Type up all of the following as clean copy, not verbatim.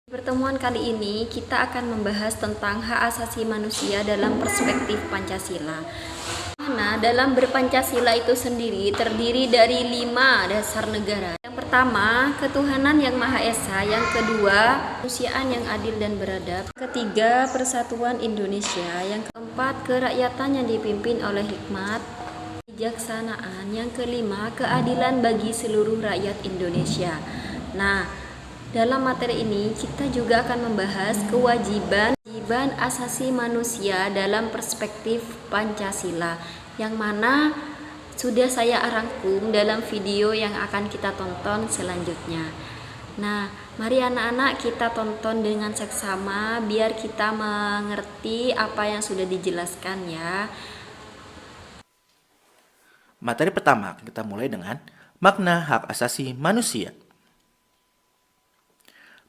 Pertemuan kali ini kita akan membahas tentang hak asasi manusia dalam perspektif Pancasila. Mana dalam berpancasila itu sendiri terdiri dari 5 dasar negara. Yang pertama, ketuhanan yang Maha Esa. Yang kedua, kemanusiaan yang adil dan beradab. Ketiga, persatuan Indonesia. Yang keempat, kerakyatan yang dipimpin oleh hikmat, kebijaksanaan. Yang kelima, keadilan bagi seluruh rakyat Indonesia. Nah, dalam materi ini kita juga akan membahas kewajiban asasi manusia dalam perspektif Pancasila, yang mana sudah saya rangkum dalam video yang akan kita tonton selanjutnya. Nah, mari anak-anak kita tonton dengan seksama biar kita mengerti apa yang sudah dijelaskan ya. Materi pertama kita mulai dengan makna hak asasi manusia.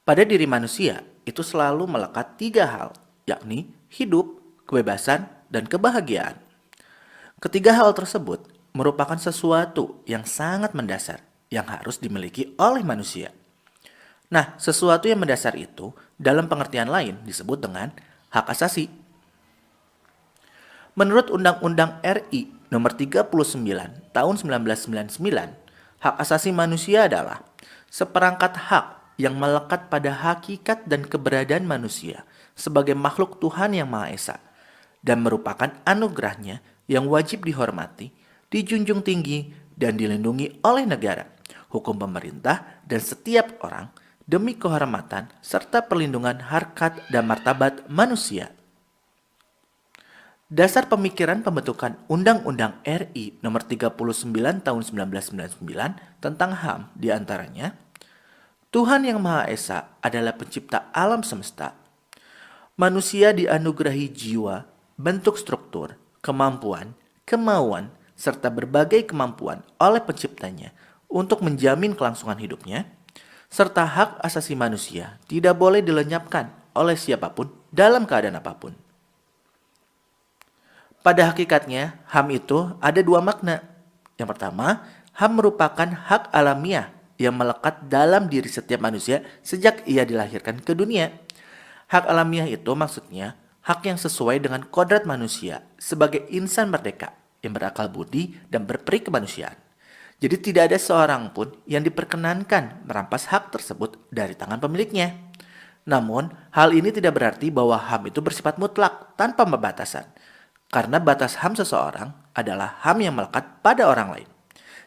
Pada diri manusia itu selalu melekat 3 hal, yakni hidup, kebebasan, dan kebahagiaan. Ketiga hal tersebut merupakan sesuatu yang sangat mendasar yang harus dimiliki oleh manusia. Nah, sesuatu yang mendasar itu dalam pengertian lain disebut dengan hak asasi. Menurut Undang-Undang RI Nomor 39 Tahun 1999, hak asasi manusia adalah seperangkat hak yang melekat pada hakikat dan keberadaan manusia sebagai makhluk Tuhan yang Maha Esa dan merupakan anugerahnya yang wajib dihormati, dijunjung tinggi, dan dilindungi oleh negara, hukum pemerintah, dan setiap orang demi kehormatan serta perlindungan harkat dan martabat manusia. Dasar pemikiran pembentukan Undang-Undang RI Nomor 39 Tahun 1999 tentang HAM diantaranya, Tuhan yang Maha Esa adalah pencipta alam semesta. Manusia dianugerahi jiwa, bentuk struktur, kemampuan, kemauan, serta berbagai kemampuan oleh penciptanya untuk menjamin kelangsungan hidupnya, serta hak asasi manusia tidak boleh dilenyapkan oleh siapapun dalam keadaan apapun. Pada hakikatnya, HAM itu ada 2 makna. Yang pertama, HAM merupakan hak alamiah yang melekat dalam diri setiap manusia sejak ia dilahirkan ke dunia. Hak alamiah itu maksudnya hak yang sesuai dengan kodrat manusia sebagai insan merdeka yang berakal budi dan berperi kemanusiaan. Jadi tidak ada seorang pun yang diperkenankan merampas hak tersebut dari tangan pemiliknya. Namun, hal ini tidak berarti bahwa HAM itu bersifat mutlak tanpa pembatasan. Karena batas HAM seseorang adalah HAM yang melekat pada orang lain.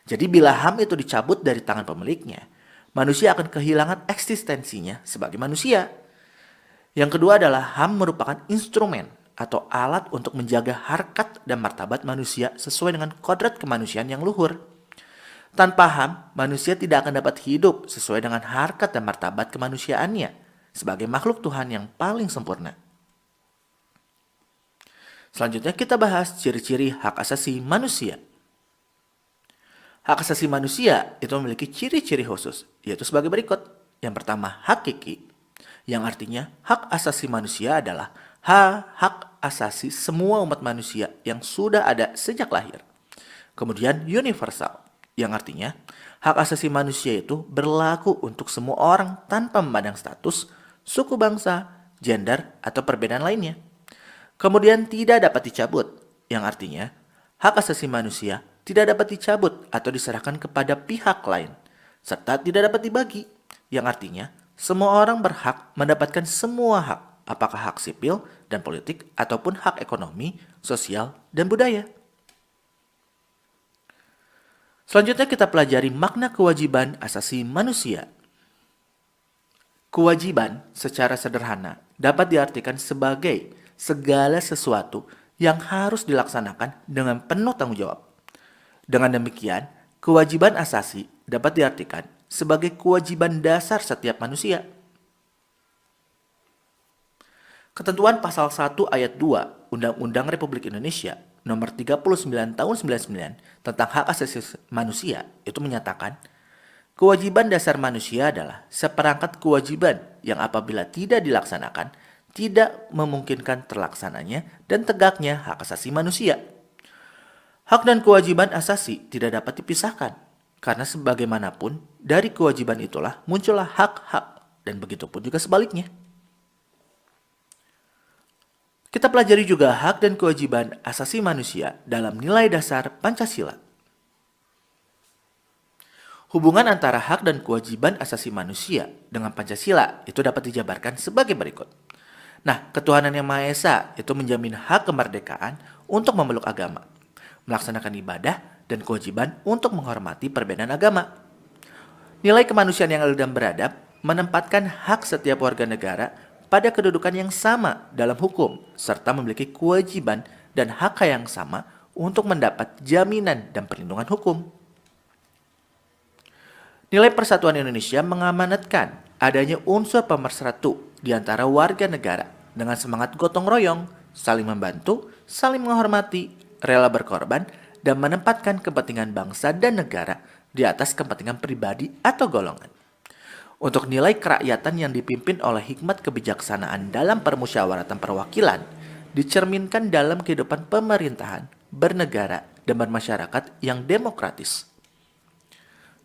Jadi bila HAM itu dicabut dari tangan pemiliknya, manusia akan kehilangan eksistensinya sebagai manusia. Yang kedua adalah HAM merupakan instrumen atau alat untuk menjaga harkat dan martabat manusia sesuai dengan kodrat kemanusiaan yang luhur. Tanpa HAM, manusia tidak akan dapat hidup sesuai dengan harkat dan martabat kemanusiaannya sebagai makhluk Tuhan yang paling sempurna. Selanjutnya kita bahas ciri-ciri hak asasi manusia. Hak asasi manusia itu memiliki ciri-ciri khusus, yaitu sebagai berikut. Yang pertama, hakiki, yang artinya hak asasi manusia adalah hak asasi semua umat manusia yang sudah ada sejak lahir. Kemudian universal, yang artinya hak asasi manusia itu berlaku untuk semua orang tanpa memandang status, suku bangsa, gender, atau perbedaan lainnya. Kemudian tidak dapat dicabut, yang artinya hak asasi manusia tidak dapat dicabut atau diserahkan kepada pihak lain, serta tidak dapat dibagi, yang artinya semua orang berhak mendapatkan semua hak, apakah hak sipil dan politik ataupun hak ekonomi, sosial, dan budaya. Selanjutnya kita pelajari makna kewajiban asasi manusia. Kewajiban secara sederhana dapat diartikan sebagai segala sesuatu yang harus dilaksanakan dengan penuh tanggung jawab. Dengan demikian, kewajiban asasi dapat diartikan sebagai kewajiban dasar setiap manusia. Ketentuan pasal 1 ayat 2 Undang-Undang Republik Indonesia Nomor 39 Tahun 99 tentang hak asasi manusia itu menyatakan, kewajiban dasar manusia adalah seperangkat kewajiban yang apabila tidak dilaksanakan, tidak memungkinkan terlaksananya dan tegaknya hak asasi manusia. Hak dan kewajiban asasi tidak dapat dipisahkan, karena sebagaimanapun dari kewajiban itulah muncullah hak-hak dan begitu pun juga sebaliknya. Kita pelajari juga hak dan kewajiban asasi manusia dalam nilai dasar Pancasila. Hubungan antara hak dan kewajiban asasi manusia dengan Pancasila itu dapat dijabarkan sebagai berikut. Nah, ketuhanan yang Maha Esa itu menjamin hak kemerdekaan untuk memeluk agama, melaksanakan ibadah, dan kewajiban untuk menghormati perbedaan agama. Nilai kemanusiaan yang adil dan beradab menempatkan hak setiap warga negara pada kedudukan yang sama dalam hukum, serta memiliki kewajiban dan hak yang sama untuk mendapat jaminan dan perlindungan hukum. Nilai persatuan Indonesia mengamanatkan adanya unsur pemersatu di antara warga negara dengan semangat gotong royong, saling membantu, saling menghormati, rela berkorban, dan menempatkan kepentingan bangsa dan negara di atas kepentingan pribadi atau golongan. Untuk nilai kerakyatan yang dipimpin oleh hikmat kebijaksanaan dalam permusyawaratan perwakilan dicerminkan dalam kehidupan pemerintahan, bernegara, dan bermasyarakat yang demokratis.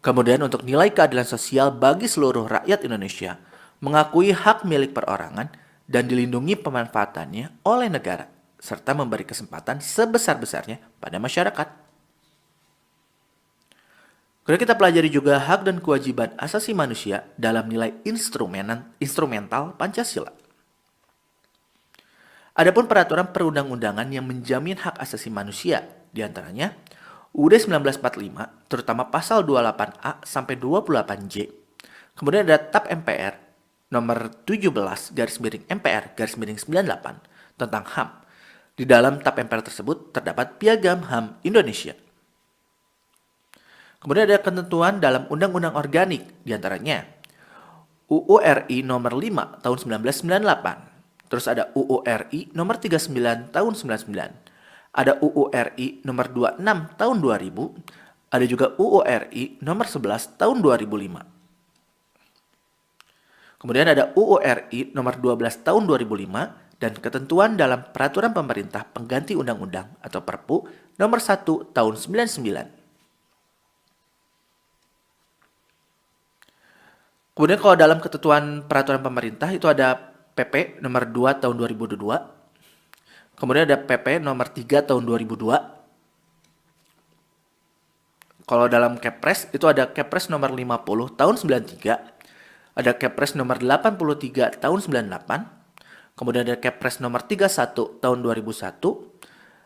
Kemudian untuk nilai keadilan sosial bagi seluruh rakyat Indonesia mengakui hak milik perorangan dan dilindungi pemanfaatannya oleh negara, serta memberi kesempatan sebesar-besarnya pada masyarakat. Kemudian kita pelajari juga hak dan kewajiban asasi manusia dalam nilai instrumental Pancasila. Adapun peraturan perundang-undangan yang menjamin hak asasi manusia, diantaranya UUD 1945, terutama pasal 28A sampai 28J. Kemudian ada TAP MPR nomor 17 /MPR /98 tentang HAM. Di dalam TAP MPR tersebut terdapat Piagam HAM Indonesia. Kemudian ada ketentuan dalam Undang-Undang Organik, diantaranya UU RI nomor 5 tahun 1998. Terus ada UU RI nomor 39 tahun 99. Ada UU RI nomor 26 tahun 2000. Ada juga UU RI nomor 11 tahun 2005. Kemudian ada UU RI nomor 12 tahun 2005 dan ketentuan dalam Peraturan Pemerintah Pengganti Undang-Undang atau Perpu nomor 1 tahun 99. Kemudian kalau dalam ketentuan peraturan pemerintah itu ada PP nomor 2 tahun 2002. Kemudian ada PP nomor 3 tahun 2002. Kalau dalam Kepres itu ada Kepres nomor 50 tahun 93. Ada Kepres nomor 83 tahun 98. Kemudian ada Kepres nomor 31 tahun 2001.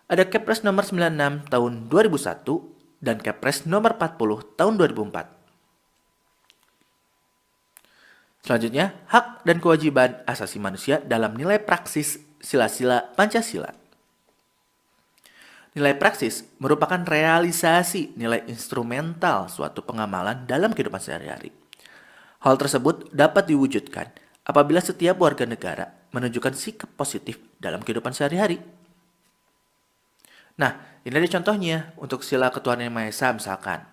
Ada Kepres nomor 96 tahun 2001 dan Kepres nomor 40 tahun 2004. Selanjutnya, hak dan kewajiban asasi manusia dalam nilai praksis sila-sila Pancasila. Nilai praksis merupakan realisasi nilai instrumental suatu pengamalan dalam kehidupan sehari-hari. Hal tersebut dapat diwujudkan apabila setiap warga negara menunjukkan sikap positif dalam kehidupan sehari-hari. Nah, ini ada contohnya untuk sila ketuhanan yang Maha Esa misalkan,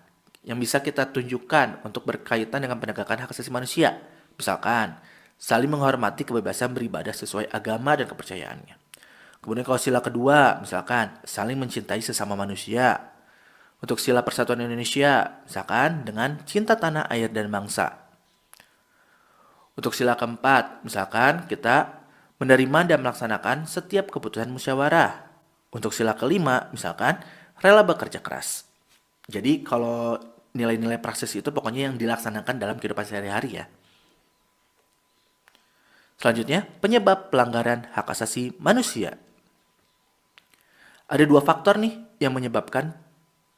yang bisa kita tunjukkan untuk berkaitan dengan penegakan hak asasi manusia. Misalkan, saling menghormati kebebasan beribadah sesuai agama dan kepercayaannya. Kemudian kalau sila kedua, misalkan, saling mencintai sesama manusia. Untuk sila persatuan Indonesia, misalkan dengan cinta tanah, air, dan bangsa. Untuk sila keempat, misalkan kita menerima dan melaksanakan setiap keputusan musyawarah. Untuk sila kelima, misalkan rela bekerja keras. Jadi kalau nilai-nilai praksis itu pokoknya yang dilaksanakan dalam kehidupan sehari-hari ya. Selanjutnya, penyebab pelanggaran hak asasi manusia. Ada dua faktor nih yang menyebabkan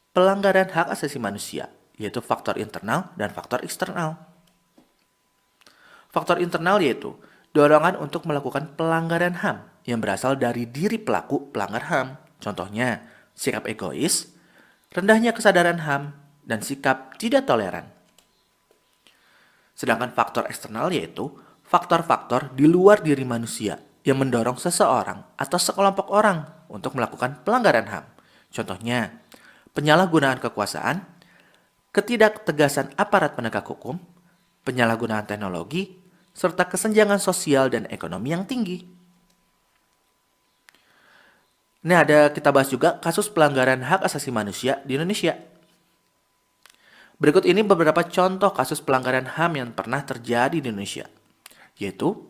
pelanggaran hak asasi manusia, yaitu faktor internal dan faktor eksternal. Faktor internal yaitu dorongan untuk melakukan pelanggaran HAM yang berasal dari diri pelaku pelanggar HAM. Contohnya, sikap egois, rendahnya kesadaran HAM, dan sikap tidak toleran. Sedangkan faktor eksternal yaitu faktor-faktor di luar diri manusia yang mendorong seseorang atau sekelompok orang untuk melakukan pelanggaran HAM. Contohnya, penyalahgunaan kekuasaan, ketidaktegasan aparat penegak hukum, penyalahgunaan teknologi, serta kesenjangan sosial dan ekonomi yang tinggi. Ini ada kita bahas juga kasus pelanggaran hak asasi manusia di Indonesia. Berikut ini beberapa contoh kasus pelanggaran HAM yang pernah terjadi di Indonesia. yaitu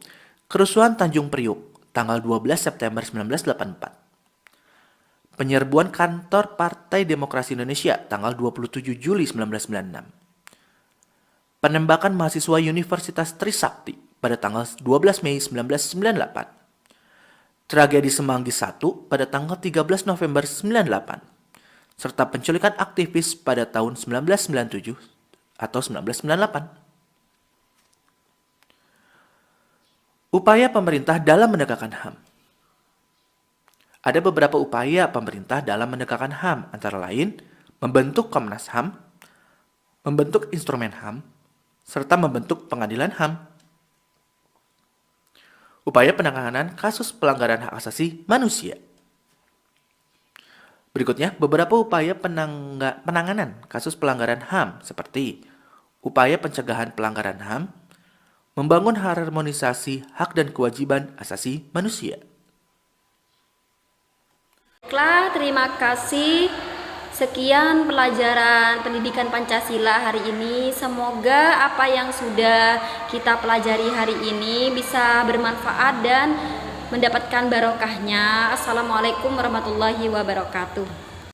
kerusuhan Tanjung Priuk tanggal 12 September 1984, penyerbuan kantor Partai Demokrasi Indonesia tanggal 27 Juli 1996, penembakan mahasiswa Universitas Trisakti pada tanggal 12 Mei 1998, tragedi Semanggi I pada tanggal 13 November 98, serta penculikan aktivis pada tahun 1997 atau 1998. Upaya pemerintah dalam menegakkan HAM. Ada beberapa upaya pemerintah dalam menegakkan HAM, antara lain membentuk Komnas HAM, membentuk instrumen HAM, serta membentuk pengadilan HAM. Upaya penanganan kasus pelanggaran hak asasi manusia. Berikutnya, beberapa upaya penanganan kasus pelanggaran HAM seperti upaya pencegahan pelanggaran HAM, membangun harmonisasi hak dan kewajiban asasi manusia. Baiklah, terima kasih. Sekian pelajaran pendidikan Pancasila hari ini. Semoga apa yang sudah kita pelajari hari ini bisa bermanfaat dan mendapatkan barokahnya. Assalamualaikum warahmatullahi wabarakatuh.